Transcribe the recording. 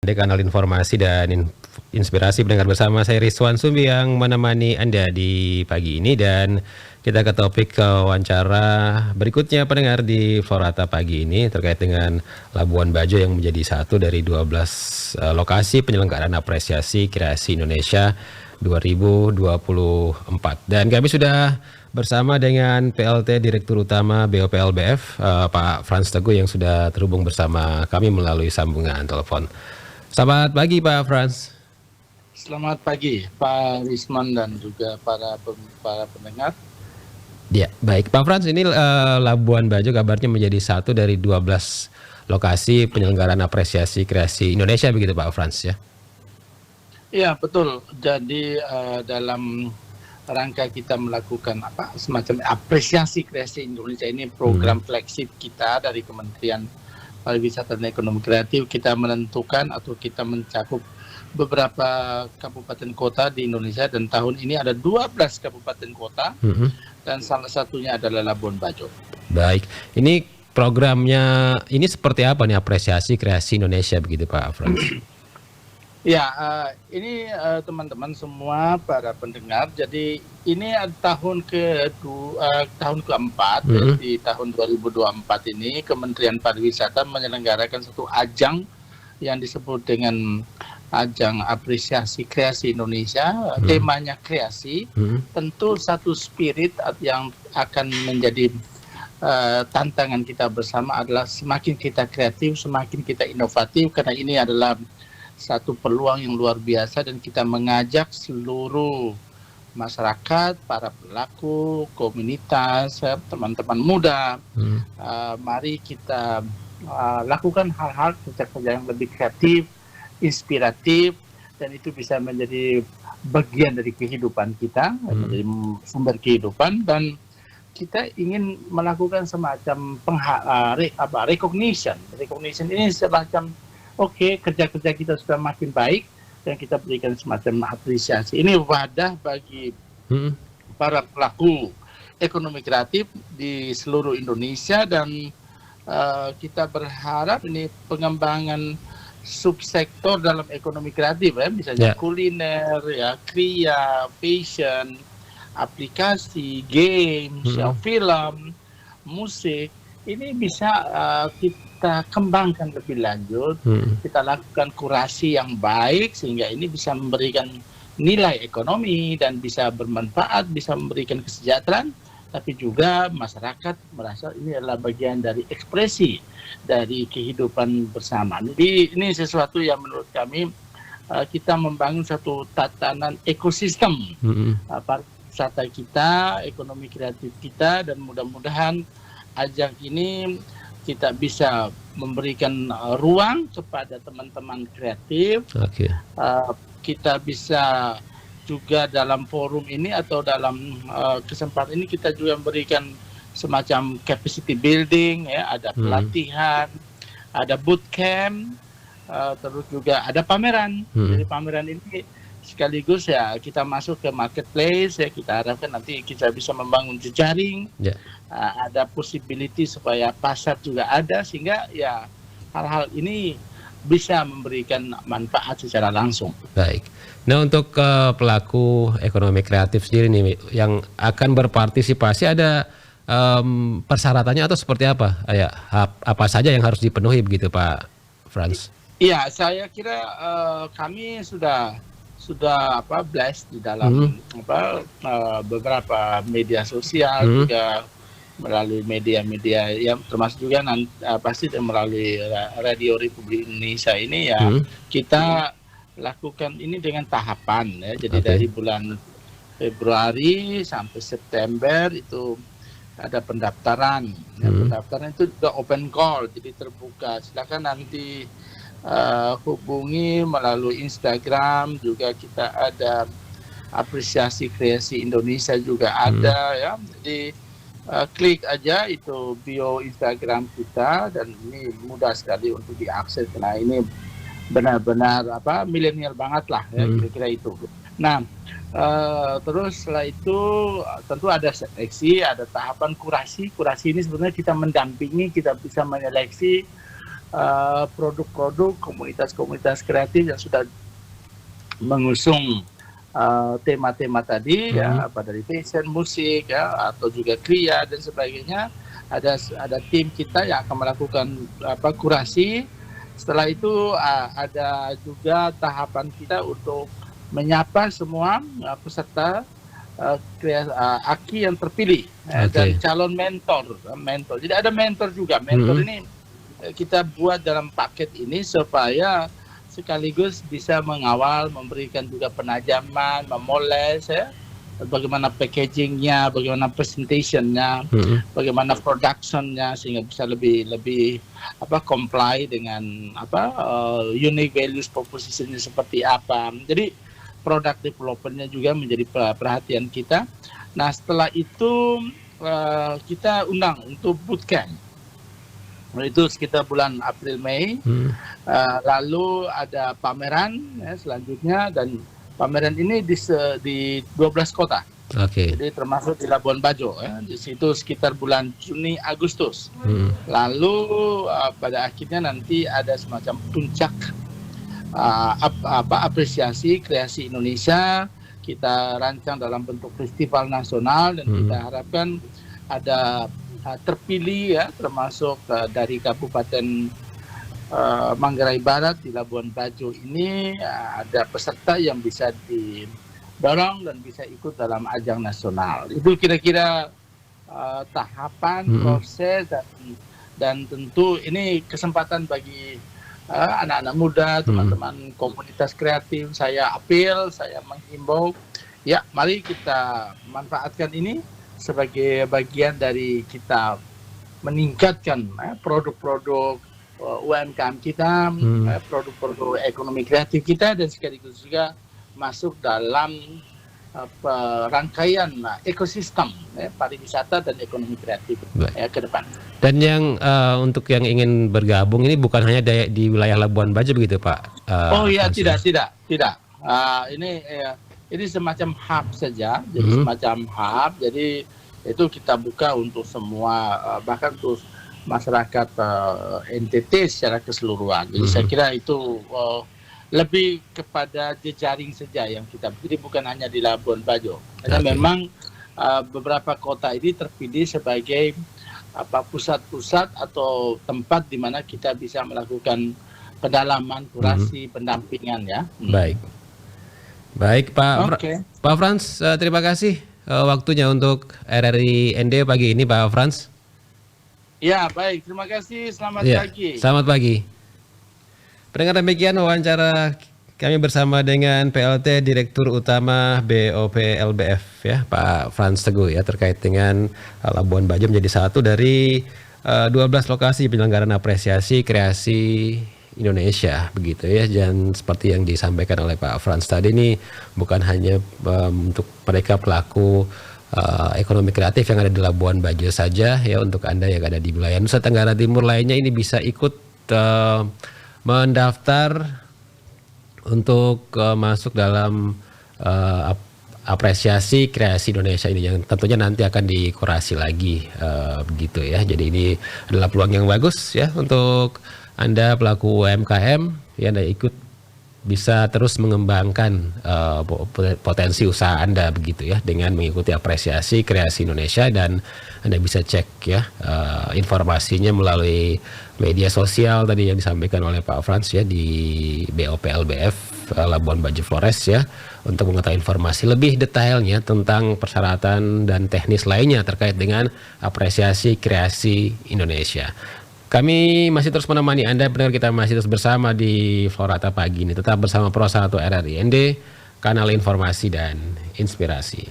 Di kanal informasi dan inspirasi pendengar bersama saya Rizwan Sumbi yang menemani Anda di pagi ini, dan kita ke topik wawancara berikutnya pendengar di Forata pagi ini terkait dengan Labuan Bajo yang menjadi satu dari 12 lokasi penyelenggaraan apresiasi kreasi Indonesia 2024. Dan kami sudah bersama dengan PLT Direktur Utama BOPLBF Pak Frans Teguh yang sudah terhubung bersama kami melalui sambungan telepon. Selamat pagi Pak Frans. Selamat pagi Pak Rizman dan juga para pendengar. Ya, baik Pak Frans, ini Labuan Bajo kabarnya menjadi satu dari 12 lokasi penyelenggaraan apresiasi kreasi Indonesia, begitu Pak Frans ya? Iya betul. Jadi dalam rangka kita melakukan semacam apresiasi kreasi Indonesia, ini program flagship kita dari Kementerian Pariwisata dan Ekonomi Kreatif. Kita menentukan atau kita mencakup beberapa kabupaten kota di Indonesia, dan tahun ini ada 12 kabupaten kota dan salah satunya adalah Labuan Bajo. Baik, ini programnya ini seperti apa nih apresiasi kreasi Indonesia begitu Pak Frans? Ya, ini teman-teman semua para pendengar. Jadi ini tahun keempat di tahun 2024 ini Kementerian Pariwisata menyelenggarakan satu ajang yang disebut dengan ajang apresiasi kreasi Indonesia. Temanya kreasi. Tentu satu spirit yang akan menjadi tantangan kita bersama adalah semakin kita kreatif, semakin kita inovatif, karena ini adalah satu peluang yang luar biasa, dan kita mengajak seluruh masyarakat, para pelaku, komunitas, teman-teman muda, mari kita lakukan hal-hal kerja-kerja yang lebih kreatif, inspiratif, dan itu bisa menjadi bagian dari kehidupan kita, menjadi sumber kehidupan, dan kita ingin melakukan semacam recognition. Recognition ini semacam kerja-kerja kita sudah makin baik dan kita berikan semacam apresiasi. Ini wadah bagi para pelaku ekonomi kreatif di seluruh Indonesia, dan kita berharap ini pengembangan subsektor dalam ekonomi kreatif ya, misalnya kuliner, ya, kria, fashion, aplikasi, games, film, musik, ini bisa kita kembangkan lebih lanjut, kita lakukan kurasi yang baik sehingga ini bisa memberikan nilai ekonomi dan bisa bermanfaat, bisa memberikan kesejahteraan, tapi juga masyarakat merasa ini adalah bagian dari ekspresi dari kehidupan bersama. Jadi ini sesuatu yang menurut kami kita membangun satu tatanan ekosistem pariwisata kita, ekonomi kreatif kita, dan mudah-mudahan ajang ini kita bisa memberikan ruang kepada teman-teman kreatif. Kita bisa juga dalam forum ini atau dalam kesempatan ini kita juga memberikan semacam capacity building, ya, ada pelatihan, ada bootcamp, terus juga ada pameran. Jadi pameran ini sekaligus ya kita masuk ke marketplace, ya, kita harapkan nanti kita bisa membangun jejaring. Ada possibility supaya pasar juga ada, sehingga ya hal-hal ini bisa memberikan manfaat secara langsung. Baik. Nah, untuk pelaku ekonomi kreatif sendiri nih yang akan berpartisipasi, ada persyaratannya atau seperti apa? Ya, apa saja yang harus dipenuhi begitu Pak Frans? Iya, saya kira kami sudah blast di dalam beberapa media sosial, juga melalui media-media yang termasuk juga pasti melalui Radio Republik Indonesia ini, ya, kita lakukan ini dengan tahapan, ya. Jadi dari bulan Februari sampai September itu ada pendaftaran. Pendaftaran itu juga open call, jadi terbuka. Silakan nanti hubungi melalui Instagram, juga kita ada apresiasi kreasi Indonesia juga ada, ya. Jadi klik aja itu bio Instagram kita, dan ini mudah sekali untuk diakses. Nah, ini benar-benar milenial banget lah, ya, kira-kira itu. Nah, terus setelah itu tentu ada seleksi, ada tahapan kurasi. Kurasi ini sebenarnya kita mendampingi, kita bisa menyeleksi produk-produk komunitas-komunitas kreatif yang sudah mengusung tema-tema tadi ya, apa dari fashion, musik ya, atau juga kria dan sebagainya. Ada tim kita yang akan melakukan kurasi. Setelah itu ada juga tahapan kita untuk menyapa semua peserta AKI yang terpilih dan calon mentor. Jadi ada mentor juga. Mentor ini kita buat dalam paket ini supaya sekaligus bisa mengawal, memberikan juga penajaman, memoles ya, bagaimana packagingnya, bagaimana presentationnya, bagaimana productionnya, sehingga bisa lebih comply dengan unique values propositionnya seperti apa. Jadi product developmentnya juga menjadi perhatian kita. Nah setelah itu kita undang untuk bootcamp. Itu sekitar bulan April Mei. Lalu ada pameran ya, selanjutnya, dan pameran ini di 12 kota. Jadi termasuk di Labuan Bajo ya. Di situ sekitar bulan Juni Agustus. Lalu pada akhirnya nanti ada semacam puncak apresiasi kreasi Indonesia. Kita rancang dalam bentuk festival nasional, dan kita harapkan ada terpilih ya, termasuk dari Kabupaten Manggarai Barat di Labuan Bajo ini ada peserta yang bisa didorong dan bisa ikut dalam ajang nasional. Itu kira-kira tahapan, proses, dan tentu ini kesempatan bagi anak-anak muda, teman-teman komunitas kreatif. Saya apel, saya menghimbau, ya mari kita manfaatkan ini sebagai bagian dari kita meningkatkan produk-produk UMKM kita, produk-produk ekonomi kreatif kita, dan sekaligus juga masuk dalam rangkaian ekosistem pariwisata dan ekonomi kreatif ke depan. Dan yang untuk yang ingin bergabung ini bukan hanya di wilayah Labuan Bajo begitu Pak? Oh iya, tidak. Ini semacam hub saja, jadi semacam hub. Jadi itu kita buka untuk semua, bahkan untuk masyarakat NTT secara keseluruhan. Jadi saya kira itu lebih kepada jejaring saja yang kita. Jadi bukan hanya di Labuan Bajo. Karena memang beberapa kota ini terpilih sebagai pusat-pusat atau tempat di mana kita bisa melakukan pendalaman, kurasi, pendampingan ya. Baik Pak. Pak Frans, terima kasih waktunya untuk RRI ND pagi ini Pak Frans. Ya baik, terima kasih, selamat pagi. Selamat pagi. Pendengar, demikian wawancara kami bersama dengan PLT Direktur Utama BOP LBF ya, Pak Frans Teguh ya, terkait dengan Labuan Bajo menjadi satu dari 12 lokasi penyelenggaraan apresiasi kreasi Indonesia begitu ya. Dan seperti yang disampaikan oleh Pak Frans tadi, ini bukan hanya untuk mereka pelaku ekonomi kreatif yang ada di Labuan Bajo saja ya. Untuk Anda yang ada di wilayah Nusa Tenggara Timur lainnya, ini bisa ikut mendaftar untuk masuk dalam apresiasi kreasi Indonesia ini, yang tentunya nanti akan dikurasi lagi begitu ya. Jadi ini adalah peluang yang bagus ya untuk Anda pelaku UMKM ya, Anda ikut bisa terus mengembangkan potensi usaha Anda begitu ya, dengan mengikuti apresiasi kreasi Indonesia. Dan Anda bisa cek ya informasinya melalui media sosial tadi yang disampaikan oleh Pak Frans ya, di BOP LBF Labuan Bajo Flores ya, untuk mengetahui informasi lebih detailnya tentang persyaratan dan teknis lainnya terkait dengan apresiasi kreasi Indonesia. Kami masih terus menemani Anda, pendengar, kita masih terus bersama di Florata pagi ini. Tetap bersama Pro 1 RRI ND, kanal informasi dan inspirasi.